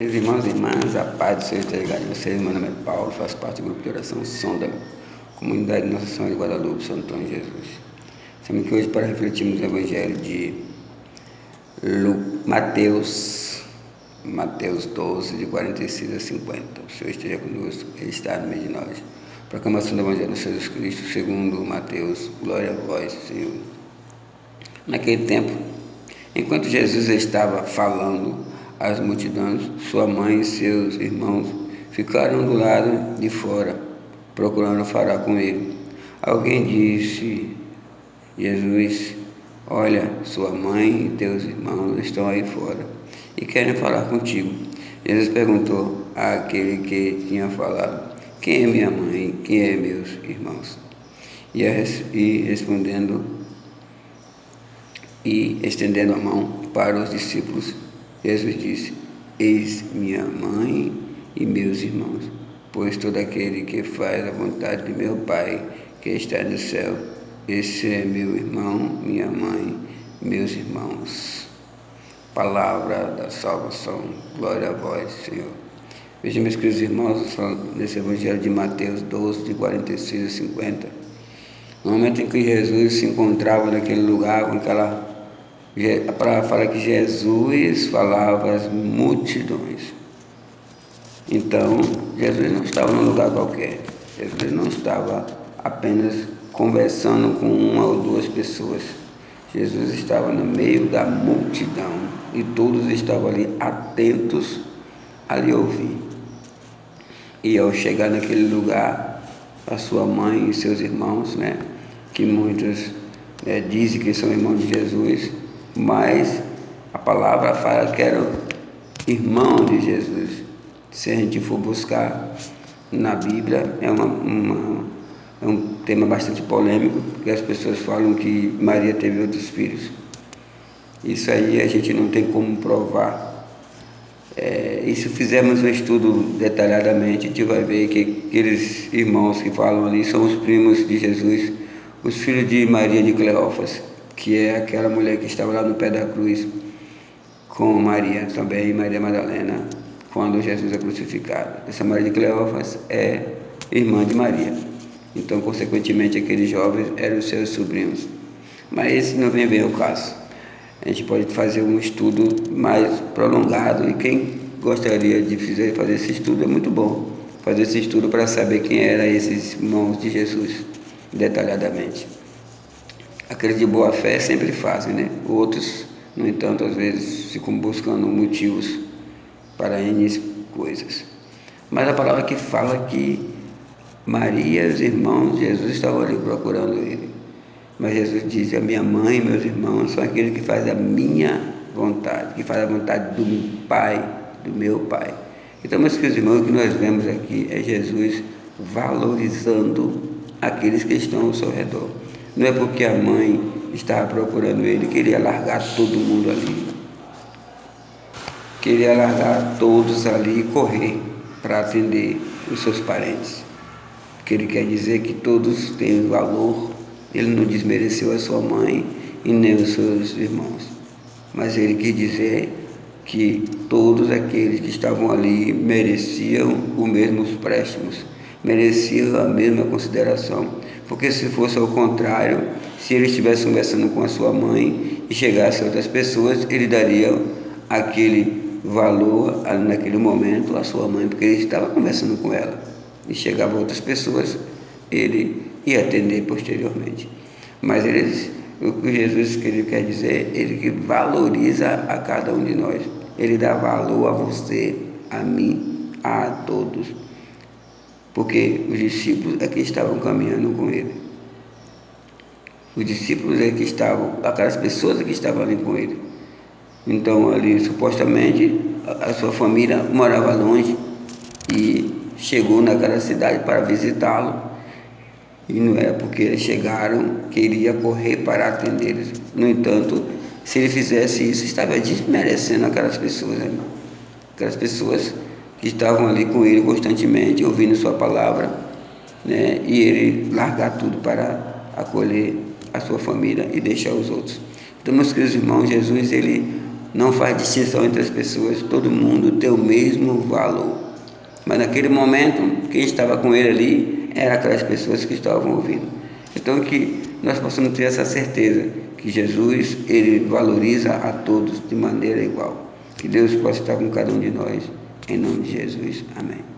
Meus irmãos e irmãs, a paz do Senhor esteja ligado em vocês. Meu nome é Paulo, faço parte do grupo de oração Sonda, comunidade Nossa Senhora de Guadalupe, Santo Antônio de Jesus. Estamos aqui hoje para refletirmos o Evangelho de Mateus 12, de 46 a 50. O Senhor esteja conosco, Ele está no meio de nós. Proclamação do Evangelho de Jesus Cristo, segundo Mateus. Glória a vós, Senhor. Naquele tempo, enquanto Jesus estava falando às multidões, sua mãe e seus irmãos ficaram do lado de fora, procurando falar com ele. Alguém disse: Jesus, olha, sua mãe e teus irmãos estão aí fora e querem falar contigo. Jesus perguntou àquele que tinha falado: quem é minha mãe? Quem é meus irmãos? E respondendo e estendendo a mão para os discípulos, Jesus disse: eis minha mãe e meus irmãos, pois todo aquele que faz a vontade de meu Pai que está no céu, esse é meu irmão, minha mãe, meus irmãos. Palavra da salvação. Glória a vós, Senhor. Vejam, meus queridos irmãos, nesse Evangelho de Mateus 12, de 46 a 50, no momento em que Jesus se encontrava naquele lugar, com aquela... A palavra fala que Jesus falava às multidões. Então, Jesus não estava num lugar qualquer. Jesus não estava apenas conversando com uma ou duas pessoas. Jesus estava no meio da multidão e todos estavam ali atentos a lhe ouvir. E ao chegar naquele lugar, a sua mãe e seus irmãos, que muitos dizem que são irmãos de Jesus, mas a palavra fala que eram irmãos de Jesus. Se a gente for buscar na Bíblia, é um tema bastante polêmico, porque as pessoas falam que Maria teve outros filhos. Isso aí a gente não tem como provar. E se fizermos um estudo detalhadamente, a gente vai ver que aqueles irmãos que falam ali são os primos de Jesus, os filhos de Maria de Cleófas, que é aquela mulher que estava lá no pé da cruz com Maria também, Maria Madalena, quando Jesus é crucificado. Essa Maria de Cleófas é irmã de Maria. Então, consequentemente, aqueles jovens eram os seus sobrinhos. Mas esse não vem bem ao caso. A gente pode fazer um estudo mais prolongado, e quem gostaria de fazer esse estudo, é muito bom fazer esse estudo para saber quem eram esses irmãos de Jesus detalhadamente. Aqueles de boa fé sempre fazem, Outros, no entanto, às vezes ficam buscando motivos para N coisas. Mas a palavra que fala que Maria e os irmãos de Jesus estavam ali procurando ele. Mas Jesus diz: a minha mãe e meus irmãos são aqueles que fazem a minha vontade, que fazem a vontade do meu Pai, do meu Pai. Então, meus queridos irmãos, o que nós vemos aqui é Jesus valorizando aqueles que estão ao seu redor. Não é porque a mãe estava procurando ele que ele ia largar todo mundo ali. Que ele ia largar todos ali e correr para atender os seus parentes. Porque ele quer dizer que todos têm valor. Ele não desmereceu a sua mãe e nem os seus irmãos. Mas ele quis dizer que todos aqueles que estavam ali mereciam os mesmos préstimos, mereciam a mesma consideração. Porque se fosse ao contrário, se ele estivesse conversando com a sua mãe e chegasse a outras pessoas, ele daria aquele valor naquele momento à sua mãe, porque ele estava conversando com ela. E chegava a outras pessoas, ele ia atender posteriormente. Mas o que Jesus quer dizer, ele que valoriza a cada um de nós. Ele dá valor a você, a mim, a todos. Porque os discípulos é que estavam caminhando com ele. Os discípulos é que estavam, aquelas pessoas é que estavam ali com ele. Então, ali, supostamente, a sua família morava longe e chegou naquela cidade para visitá-lo. E não é porque eles chegaram que ele ia correr para atendê-los. No entanto, se ele fizesse isso, estava desmerecendo aquelas pessoas, aquelas pessoas que estavam ali com ele constantemente, ouvindo sua palavra, e ele largar tudo para acolher a sua família e deixar os outros. Então, meus queridos irmãos, Jesus, ele não faz distinção entre as pessoas, todo mundo tem o mesmo valor. Mas naquele momento, quem estava com ele ali eram aquelas pessoas que estavam ouvindo. Então que nós possamos ter essa certeza que Jesus, ele valoriza a todos de maneira igual. Que Deus possa estar com cada um de nós, em nome de Jesus. Amém.